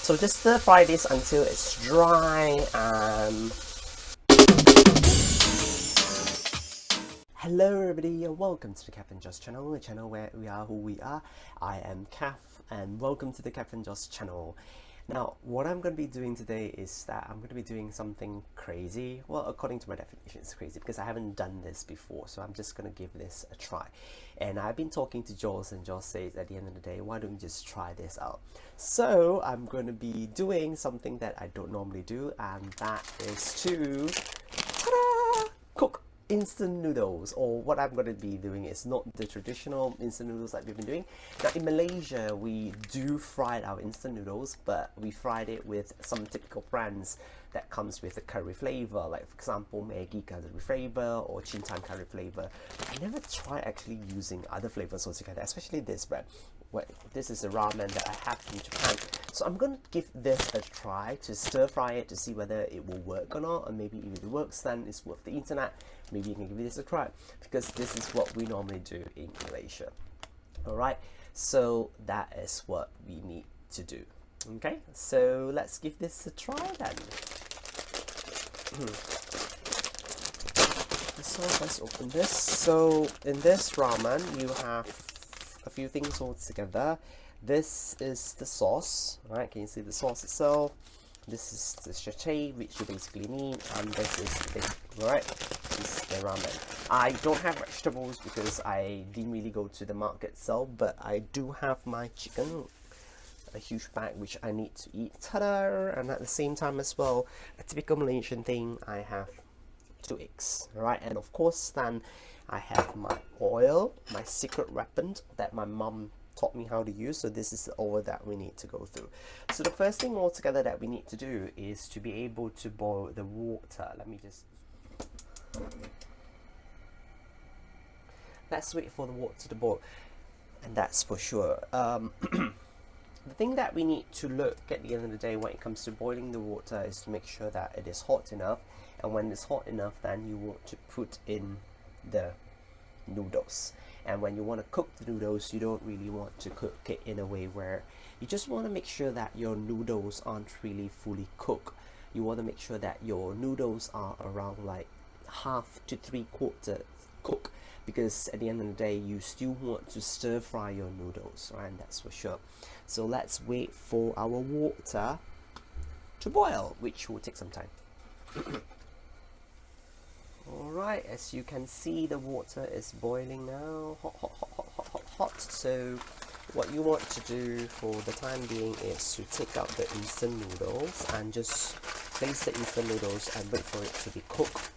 So just stir fry this until it's dry. Hello everybody, and welcome to the Kev and Joce channel, a channel where we are who we are. I am Kev, and welcome to the Kev and Joce channel. Now, what I'm going to be doing today is that I'm going to be doing something crazy. Well, according to my definition, it's crazy because I haven't done this before, so I'm just going to give this a try. And I've been talking to Joce, and Joce says at the end of the day, why don't we just try this out? So I'm going to be doing something that I don't normally do, and that is to cook instant noodles. Or what I'm going to be doing is not the traditional instant noodles that we've been doing. Now in Malaysia, we do fry our instant noodles, but we fried it with some typical brands that comes with a curry flavor, like for example Maggi curry flavor or Chin-Chan curry flavor. I never tried actually using other flavors altogether, especially this brand. This is a ramen that I have from Japan, so I'm going to give this a try to stir fry it to see whether it will work or not, and maybe if it works then it's worth the internet. Maybe you can give this a try, because this is what we normally do in Malaysia. Alright, so that is what we need to do. Okay, so let's give this a try then. So let's open this. So in this ramen you have a few things all together. This is the sauce, right? Can you see the sauce itself? This is the sachet, which you basically need, and this is the thing, right? This is the ramen. I don't have vegetables because I didn't really go to the market itself, but I do have my chicken, a huge bag which I need to eat. Ta-da! And at the same time as well, a typical Malaysian thing, I have 2 eggs, right? And of course then I have my oil, my secret weapon that my mom taught me how to use. So this is the oil that we need to go through. So the first thing altogether that we need to do is to be able to boil the water. Let's wait for the water to boil, and that's for sure. The thing that we need to look at the end of the day when it comes to boiling the water is to make sure that it is hot enough, and when it's hot enough then you want to put in the noodles. And when you want to cook the noodles, you don't really want to cook it in a way where you just want to make sure that your noodles aren't really fully cooked. You want to make sure that your noodles are around like half to 3/4 cooked, because at the end of the day you still want to stir fry your noodles, right? That's for sure. So let's wait for our water to boil, which will take some time. Alright, as you can see, the water is boiling now. Hot, hot, hot, hot, hot, hot, hot. So what you want to do for the time being is to take out the instant noodles and just place the instant noodles and wait for it to be cooked.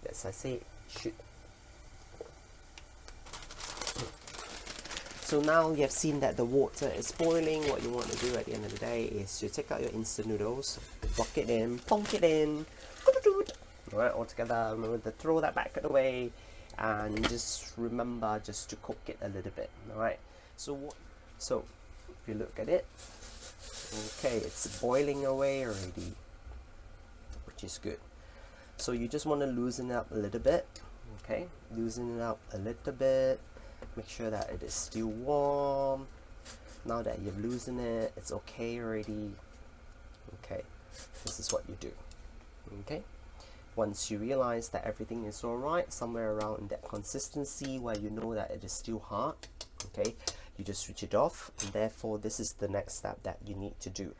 As I say, should. So now you have seen that the water is boiling. What you want to do at the end of the day is to take out your instant noodles, plonk it in, alright, all together. Remember to throw that back away, and just remember just to cook it a little bit. Alright, so if you look at it, okay, it's boiling away already, which is good. So you just want to loosen it up a little bit. Okay, loosen it up a little bit. Make sure that it is still warm. Now that you've loosened it, it's okay already. Okay, this is what you do. Okay, once you realize that everything is alright, somewhere around in that consistency where you know that it is still hot, okay, you just switch it off, and therefore this is the next step that you need to do.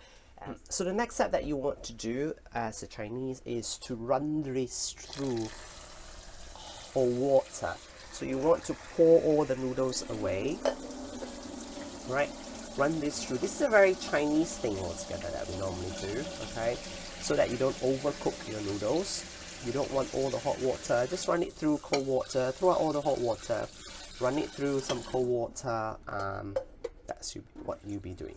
So the next step that you want to do as a Chinese is to run this through hot water. So you want to pour all the noodles away, right? Run this through. This is a very Chinese thing altogether that we normally do, okay? So that you don't overcook your noodles. You don't want all the hot water. Just run it through cold water. Throw out all the hot water. Run it through some cold water. That's what you'll be doing.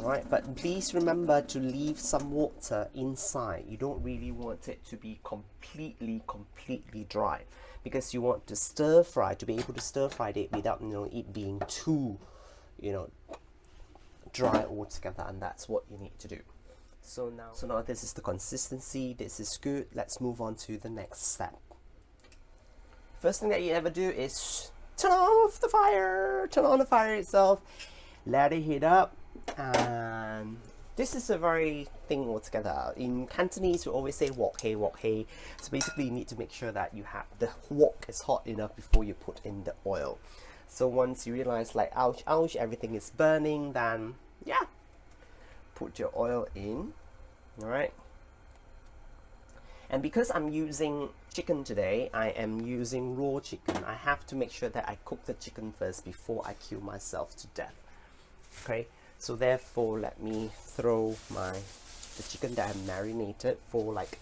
Alright, but please remember to leave some water inside. You don't really want it to be completely dry, because you want to stir fry, to be able to stir fry it without it being too dry altogether, and that's what you need to do. So now this is the consistency. This is good. Let's move on to the next step. First thing that you ever do is turn off the fire. Turn on the fire itself. let it heat up, and this is a very thing altogether. In Cantonese, we always say wok hei, wok hei. So basically, you need to make sure that you have the wok is hot enough before you put in the oil. So once you realize like ouch, ouch, everything is burning, then yeah, put your oil in. All right. And because I'm using chicken today, I am using raw chicken. I have to make sure that I cook the chicken first before I kill myself to death. Okay, so therefore let me throw the chicken that I marinated for like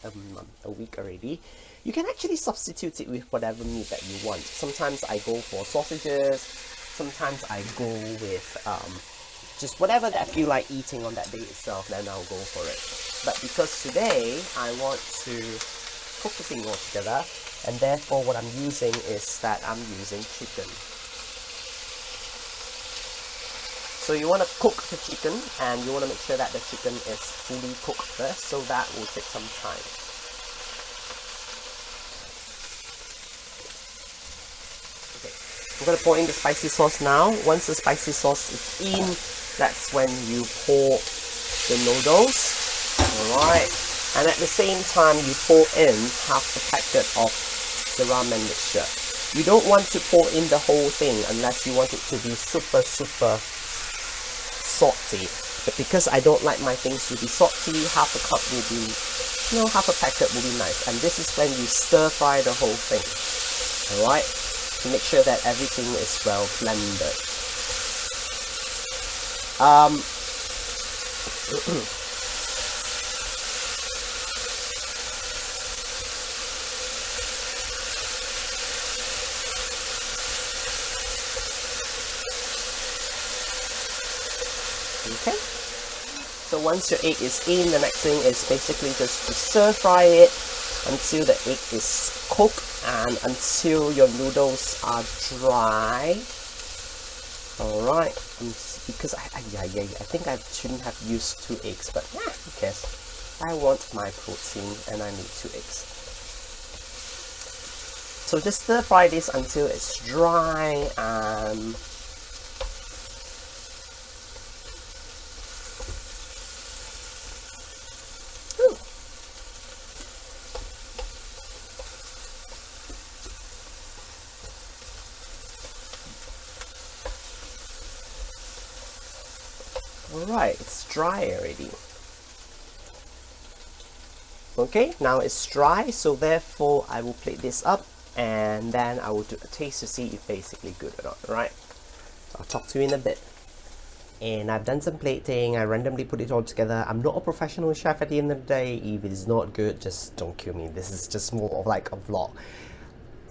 a week already. You can actually substitute it with whatever meat that you want. Sometimes I go for sausages, sometimes I go with just whatever that I feel like eating on that day itself, then I'll go for it. But because today I want to cook the thing all together, and therefore what I'm using is that I'm using chicken. So you want to cook the chicken, and you want to make sure that the chicken is fully cooked first, so that will take some time. Okay, I'm going to pour in the spicy sauce now. Once the spicy sauce is in, that's when you pour the noodles. Alright, and at the same time you pour in half a packet of the ramen mixture. You don't want to pour in the whole thing unless you want it to be super salty. But because I don't like my things to be salty, half a cup will be, half a packet will be nice. And this is when you stir fry the whole thing. Alright, to make sure that everything is well blended. Okay, so once your egg is in, the next thing is basically just to stir fry it until the egg is cooked and until your noodles are dry. Alright, because I think I shouldn't have used 2 eggs, but yeah, who cares? I want my protein and I need 2 eggs. So just stir fry this until it's dry and alright, it's dry already. Okay, now it's dry, so therefore I will plate this up and then I will do a taste to see if basically good or not. Alright, I'll talk to you in a bit. And I've done some plating, I randomly put it all together. I'm not a professional chef at the end of the day. If it's not good, just don't kill me. This is just more of like a vlog,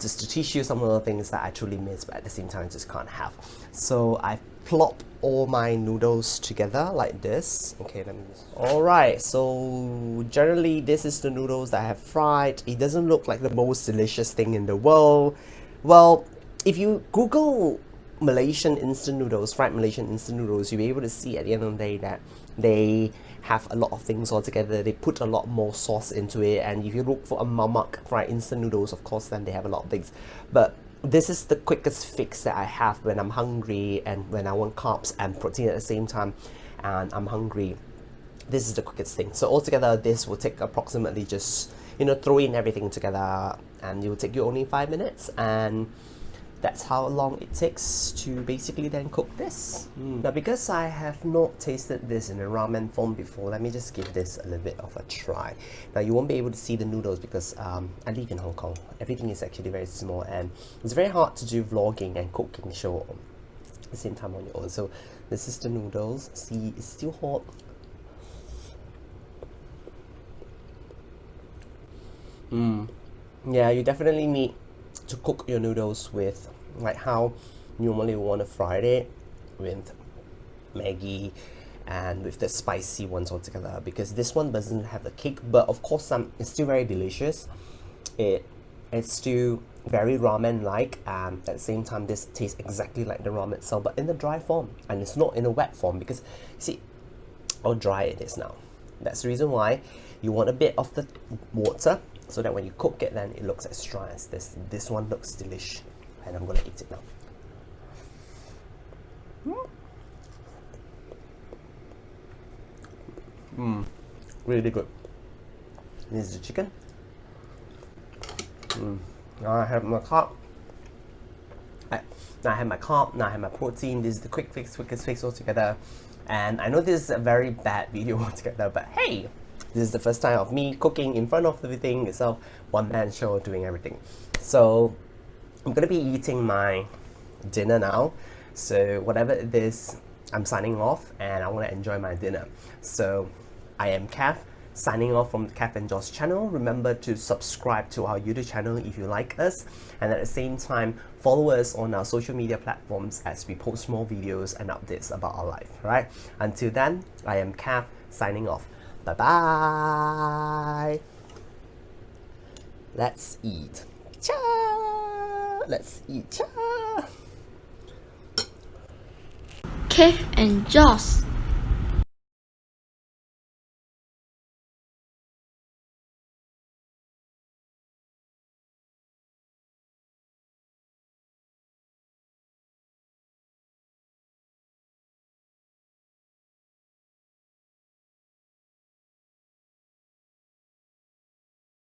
just to teach you some of the things that I truly miss, but at the same time just can't have. So I plop all my noodles together like this. Okay, let me just... Alright, so generally this is the noodles that I have fried. It doesn't look like the most delicious thing in the world. Well, if you Google Malaysian instant noodles, fried Malaysian instant noodles, you'll be able to see at the end of the day that they have a lot of things all together. They put a lot more sauce into it, and if you look for a mamak fried instant noodles, of course then they have a lot of things. But this is the quickest fix that I have when I'm hungry and when I want carbs and protein at the same time and I'm hungry. This is the quickest thing. So altogether this will take approximately just, throw in everything together, and it will take you only 5 minutes, and that's how long it takes to basically then cook this. Now because I have not tasted this in a ramen form before, let me just give this a little bit of a try. Now you won't be able to see the noodles because I live in Hong Kong. Everything is actually very small and it's very hard to do vlogging and cooking show at the same time on your own. So this is the noodles. See, it's still hot. Yeah, you definitely need to cook your noodles with like how you normally want to fry it, with Maggi and with the spicy ones all together, because this one doesn't have the kick, but of course it's still very delicious. It's still very ramen like, and at the same time this tastes exactly like the ramen itself, but in the dry form, and it's not in a wet form, because see how dry it is now. That's the reason why you want a bit of the water, so that when you cook it then it looks as dry as this. This one looks delish, and I'm gonna eat it now. Really good. This is the chicken. Now I have my carb. Now I have my carb. Now I have my protein. This is the quickest fix altogether. And I know this is a very bad video altogether, but hey, this is the first time of me cooking in front of everything itself, one-man show, doing everything. So I'm gonna be eating my dinner now. So whatever it is, I'm signing off, and I want to enjoy my dinner. So I am Kev, signing off from the Kev and Joce channel. Remember to subscribe to our YouTube channel if you like us, and at the same time follow us on our social media platforms as we post more videos and updates about our life. Right? Until then, I am Kev, signing off. Bye bye. Let's eat. Cha! Let's eat. Cha! Kev and Joce.